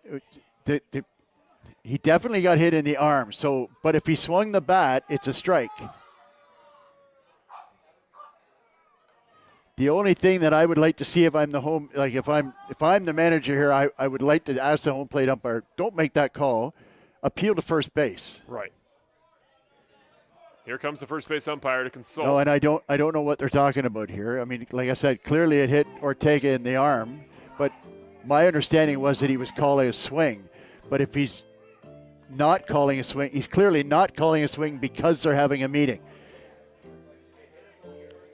he definitely got hit in the arm. So, but if he swung the bat, it's a strike. The only thing that I would like to see if I'm the home, like if I'm the manager here, I would like to ask the home plate umpire, don't make that call, appeal to first base. Right. Here comes the first base umpire to consult. No, and I don't know what they're talking about here. I mean, like I said, clearly it hit Ortega in the arm, but my understanding was that he was calling a swing. But if he's not calling a swing, he's clearly not calling a swing because they're having a meeting.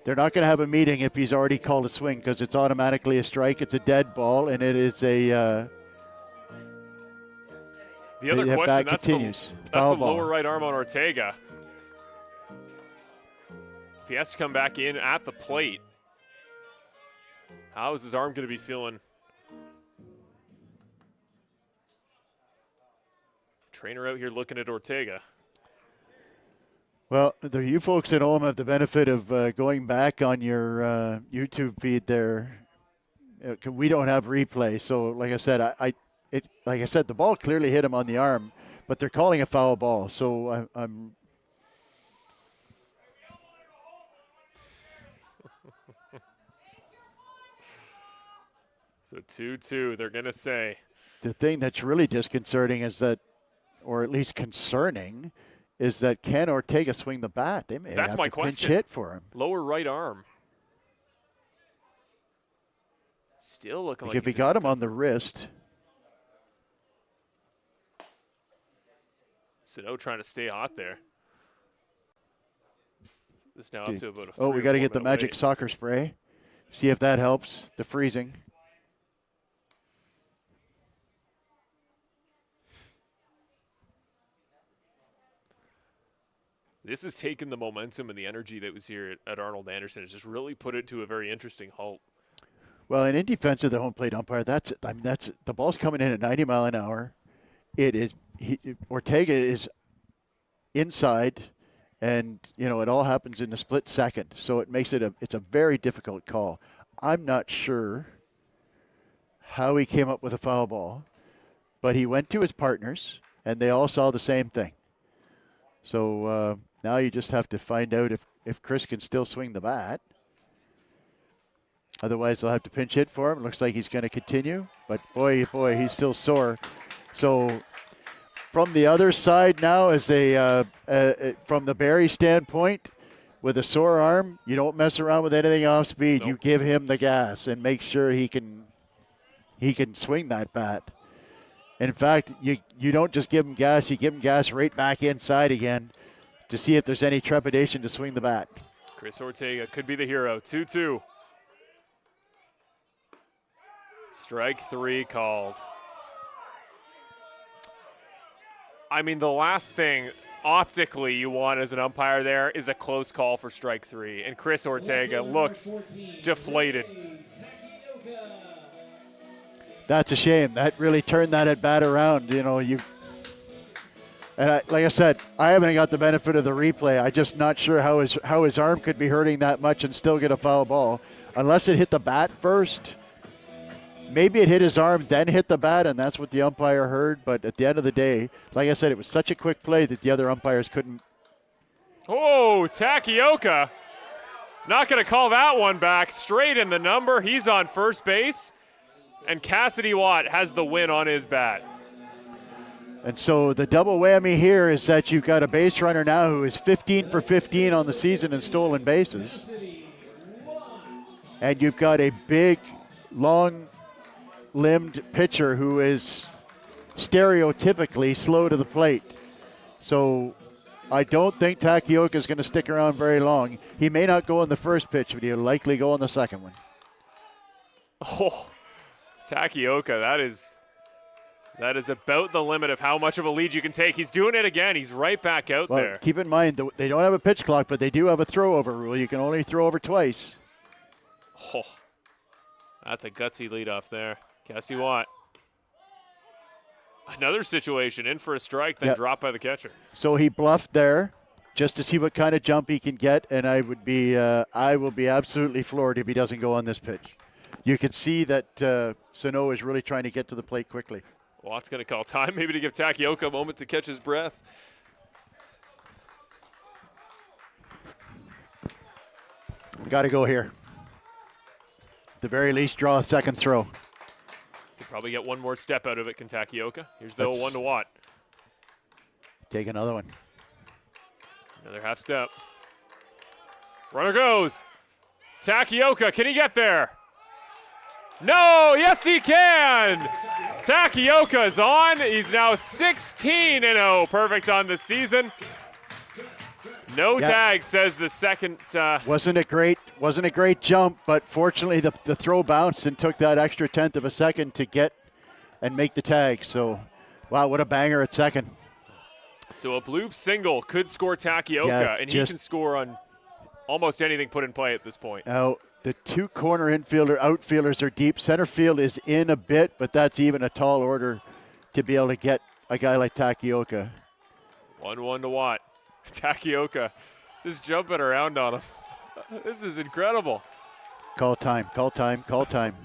They're not going to have a meeting if he's already called a swing because it's automatically a strike. It's a dead ball, and it is a. The other question, that's the lower ball. right arm on Ortega. If he has to come back in at the plate, how is his arm going to be feeling? Trainer out here looking at Ortega. Well, you folks at home have the benefit of going back on your YouTube feed there. We don't have replay, so like I said, like I said, the ball clearly hit him on the arm, but they're calling a foul ball. So I'm. So 2-2, they're going to say. The thing that's really disconcerting is that, or at least concerning, is that can Ortega swing the bat? They may have to pinch hit for him. Lower right arm. Still looking like if he got him on the wrist. Sano trying to stay hot there. This now up to about a 3 we got to get the magic wait. soccer spray. See if that helps. The freezing. This has taken the momentum and the energy that was here at Arnold Anderson. It's just really put it to a very interesting halt. Well, and in defense of the home plate umpire, that's the ball's coming in at 90 mile an hour. It is Ortega is inside, and it all happens in a split second. So it makes it's a very difficult call. I'm not sure how he came up with a foul ball, but he went to his partners, and they all saw the same thing. So now you just have to find out if Chris can still swing the bat. Otherwise, they'll have to pinch hit for him. It looks like he's going to continue. But, boy, he's still sore. So from the other side now, as from the Barrie standpoint, with a sore arm, you don't mess around with anything off speed. Nope. You give him the gas and make sure he can swing that bat. In fact, you don't just give him gas. You give him gas right back inside again to see if there's any trepidation to swing the bat. Chris Ortega could be the hero. 2-2. Strike 3 called. I mean, the last thing optically you want as an umpire there is a close call for strike 3. And Chris Ortega looks deflated. That's a shame. That really turned that at bat around. Like I said, I haven't got the benefit of the replay. I'm just not sure how his arm could be hurting that much and still get a foul ball. Unless it hit the bat first. Maybe it hit his arm, then hit the bat, and that's what the umpire heard. But at the end of the day, like I said, it was such a quick play that the other umpires couldn't. Oh, Takioka. Not going to call that one back. Straight in the number. He's on first base. And Cassidy Watt has the win on his bat. And so the double whammy here is that you've got a base runner now who is 15 for 15 on the season in stolen bases. And you've got a big, long-limbed pitcher who is stereotypically slow to the plate. So I don't think Takioka is going to stick around very long. He may not go on the first pitch, but he'll likely go on the second one. Oh, Takioka, that is about the limit of how much of a lead you can take. He's doing it again. He's right back out there. Keep in mind, they don't have a pitch clock, but they do have a throw-over rule. You can only throw over twice. Oh, that's a gutsy leadoff there. Cassidy Watt. Another situation, in for a strike, then dropped by the catcher. So he bluffed there just to see what kind of jump he can get, and I will be absolutely floored if he doesn't go on this pitch. You can see that Sano is really trying to get to the plate quickly. Watt's going to call time, maybe to give Takioka a moment to catch his breath. Got to go here. At the very least, draw a second throw. Could probably get one more step out of it, can Takioka. Here's the 0-1 to Watt. Take another one. Another half step. Runner goes. Takioka, can he get there? No, yes he can. Takioka is on. He's now 16-0, perfect on the season. No tag, says the second. Wasn't a great jump, but fortunately the throw bounced and took that extra tenth of a second to get and make the tag. So, wow, what a banger at second. So a bloop single could score Takioka, and he can score on almost anything put in play at this point. Now, the two corner outfielders are deep. Center field is in a bit, but that's even a tall order to be able to get a guy like Takioka. 1-1 to Watt. Takioka just jumping around on him. This is incredible. Call time, call time, call time.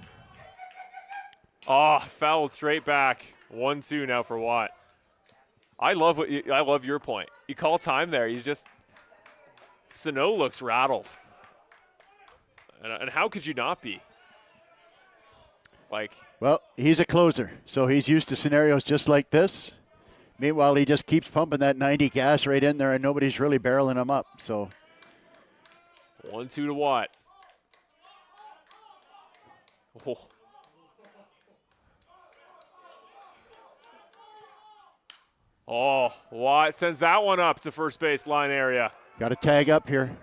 Oh, fouled straight back. 1-2 now for Watt. I love your point. You call time there. Sano looks rattled. And how could you not be? Well, he's a closer, so he's used to scenarios just like this. Meanwhile, he just keeps pumping that 90 gas right in there, and nobody's really barreling him up. So 1-2 to Watt. Oh, Watt sends that one up to first base line area. Got to tag up here.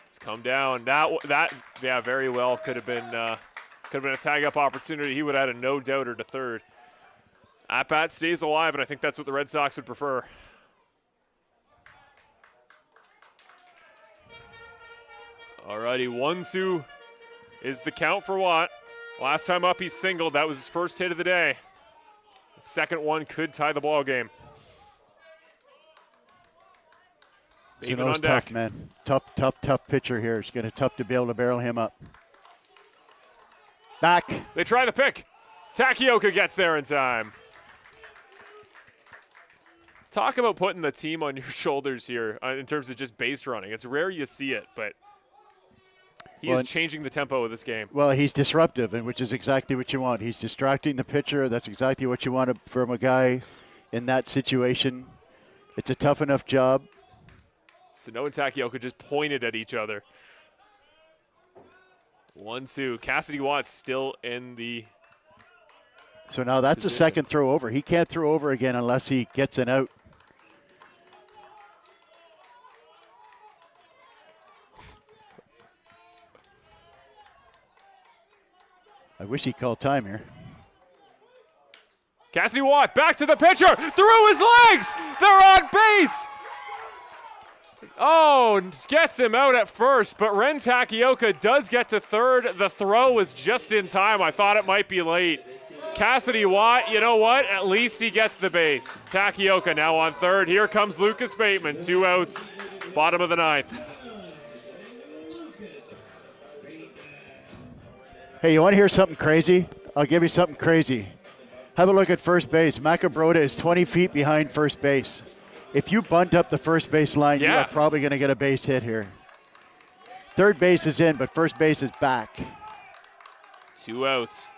It's come down. That very well could have been a tag up opportunity. He would have had a no doubter to third. At bat stays alive, and I think that's what the Red Sox would prefer. Alrighty, 1-2 is the count for Watt. Last time up, he singled. That was his first hit of the day. The second one could tie the ball game. Sano's tough, man. Tough pitcher here. It's going to be tough to be able to barrel him up. Back. They try the pick. Takioka gets there in time. Talk about putting the team on your shoulders here in terms of just base running. It's rare you see it, but he is changing the tempo of this game. Well, he's disruptive, and which is exactly what you want. He's distracting the pitcher. That's exactly what you want from a guy in that situation. It's a tough enough job. Sano and Takioka just pointed at each other. 1-2. Cassidy Watt still in the So now that's position. a second throw over. He can't throw over again unless he gets an out. I wish he called time here. Cassidy Watt back to the pitcher. Through his legs. They're on base. Oh, gets him out at first, but Ren Takioka does get to third. The throw was just in time. I thought it might be late. Cassidy Watt, you know what? At least he gets the base. Takioka now on third. Here comes Lucas Bateman. 2 outs, bottom of the ninth. Hey, you want to hear something crazy? I'll give you something crazy. Have a look at first base. Macabroda is 20 feet behind first base. If you bunt up the first base line, you are probably going to get a base hit here. Third base is in, but first base is back. 2 outs.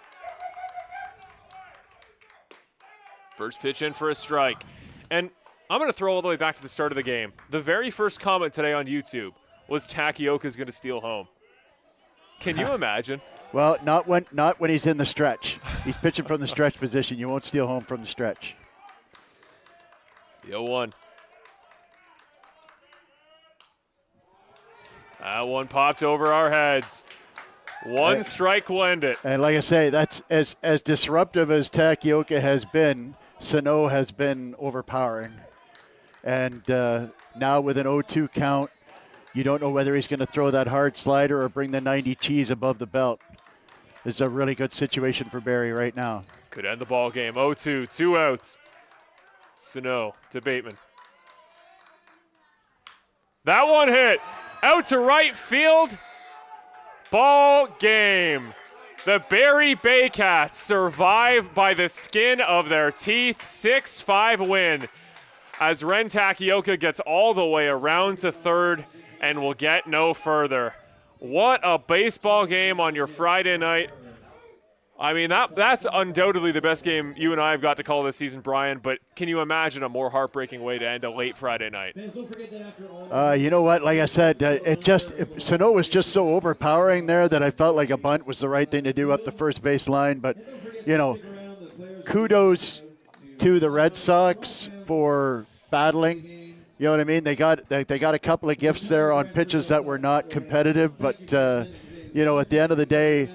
First pitch in for a strike. And I'm going to throw all the way back to the start of the game. The very first comment today on YouTube was Takioka's going to steal home. Can you imagine? Well, not when he's in the stretch. He's pitching from the stretch position. You won't steal home from the stretch. The 0-1. That one popped over our heads. One strike will end it. And like I say, that's as disruptive as Takioka has been, Sano has been overpowering. And now with an 0-2 count, you don't know whether he's going to throw that hard slider or bring the 90 cheese above the belt. This is a really good situation for Barrie right now. Could end the ball game. 0-2, 2 outs. Sano to Bateman. That one hit. Out to right field. Ball game. The Barrie Baycats survive by the skin of their teeth. 6-5 win as Ren Takioka gets all the way around to third and will get no further. What a baseball game on your Friday night. I mean, that's undoubtedly the best game you and I have got to call this season, Brian, but can you imagine a more heartbreaking way to end a late Friday night? You know what? Like I said, Sano was just so overpowering there that I felt like a bunt was the right thing to do up the first base line. But, you know, kudos to the Red Sox for battling. You know what I mean? They got a couple of gifts there on pitches that were not competitive, but, you know, at the end of the day,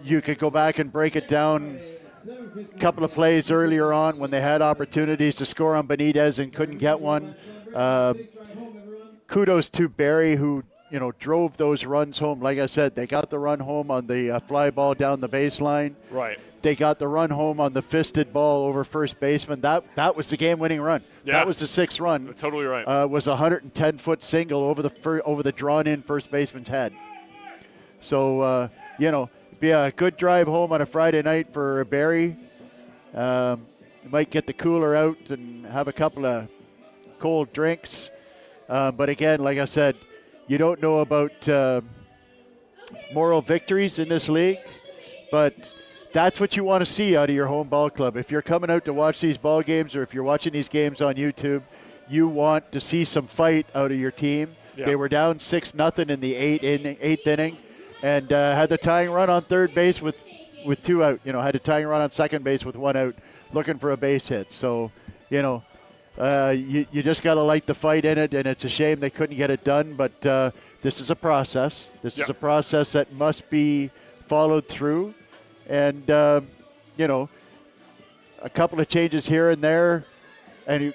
you could go back and break it down a couple of plays earlier on when they had opportunities to score on Benitez and couldn't get one. Kudos to Barrie, who, you know, drove those runs home. Like I said, they got the run home on the fly ball down the baseline. Right. They got the run home on the fisted ball over first baseman. That was the game-winning run. Yeah. That was the sixth run. You're totally right. Was a 110-foot single over the drawn-in first baseman's head. So, you know, be a good drive home on a Friday night for Barrie. You might get the cooler out and have a couple of cold drinks. But again, like I said, you don't know about moral victories in this league, but that's what you want to see out of your home ball club. If you're coming out to watch these ball games or if you're watching these games on YouTube, you want to see some fight out of your team. Yeah. They were down 6-0 in the eighth inning. And had the tying run on third base with 2 out. You know, had a tying run on second base with 1 out, looking for a base hit. So, you know, you just got to like the fight in it, and it's a shame they couldn't get it done. But this is a process. This is a process that must be followed through. And, you know, a couple of changes here and there, and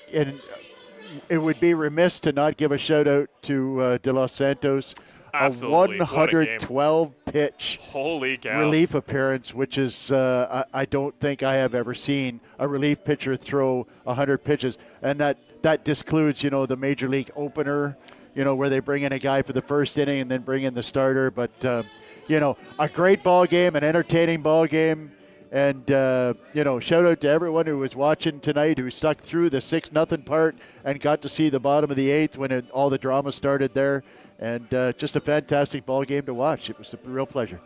it would be remiss to not give a shout out to De Los Santos. Absolutely. A 112 pitch Holy cow. relief appearance, which is I don't think I have ever seen a relief pitcher throw 100 pitches, and that discludes the major league opener, where they bring in a guy for the first inning and then bring in the starter. But a great ball game, an entertaining ball game. And, shout out to everyone who was watching tonight, who stuck through the 6-0 part and got to see the bottom of the 8th when all the drama started there. And just a fantastic ball game to watch. It was a real pleasure.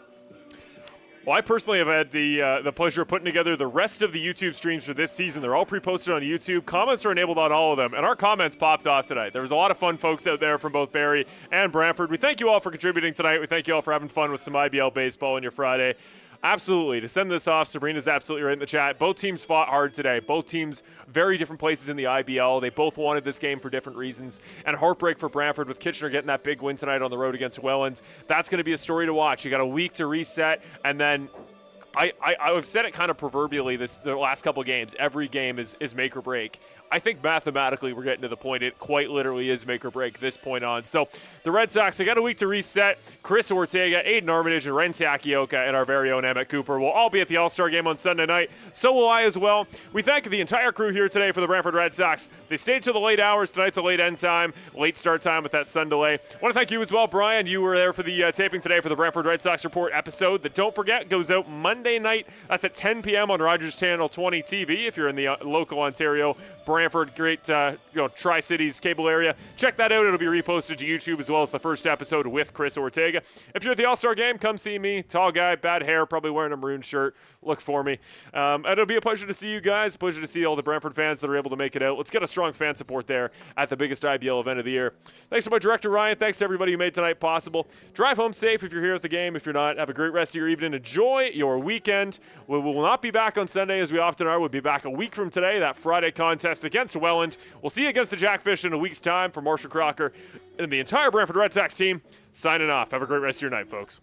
Well, I personally have had the pleasure of putting together the rest of the YouTube streams for this season. They're all pre-posted on YouTube. Comments are enabled on all of them, and our comments popped off tonight. There was a lot of fun folks out there from both Barrie and Brantford. We thank you all for contributing tonight. We thank you all for having fun with some IBL baseball on your Friday. Absolutely. To send this off, Sabrina's absolutely right in the chat. Both teams fought hard today. Both teams very different places in the IBL. They both wanted this game for different reasons. And heartbreak for Brantford with Kitchener getting that big win tonight on the road against Welland. That's going to be a story to watch. You got a week to reset, and then I've said it kind of proverbially the last couple of games. Every game is make or break. I think mathematically we're getting to the point it quite literally is make or break this point on. So the Red Sox, they got a week to reset. Chris Ortega, Aiden Armitage, and Ren Takioka, and our very own Emmett Cooper will all be at the All-Star game on Sunday night. So will I as well. We thank the entire crew here today for the Brantford Red Sox. They stayed till the late hours. Tonight's a late end time, late start time with that sun delay. I want to thank you as well, Brian. You were there for the taping today for the Brantford Red Sox Report episode that, don't forget, goes out Monday night. That's at 10 p.m. on Rogers Channel 20 TV if you're in the local Ontario, Brantford, great Tri-Cities cable area. Check that out. It'll be reposted to YouTube as well as the first episode with Chris Ortega. If you're at the All-Star game, come see me. Tall guy, bad hair, probably wearing a maroon shirt. Look for me. And it'll be a pleasure to see you guys. Pleasure to see all the Brantford fans that are able to make it out. Let's get a strong fan support there at the biggest IBL event of the year. Thanks to my director, Ryan. Thanks to everybody who made tonight possible. Drive home safe if you're here at the game. If you're not, have a great rest of your evening. Enjoy your weekend. We will not be back on Sunday as we often are. We'll be back a week from today, that Friday contest against Welland. We'll see you against the Jackfish in a week's time. For Marshall Crocker and the entire Brantford Red Sox team, signing off. Have a great rest of your night, folks.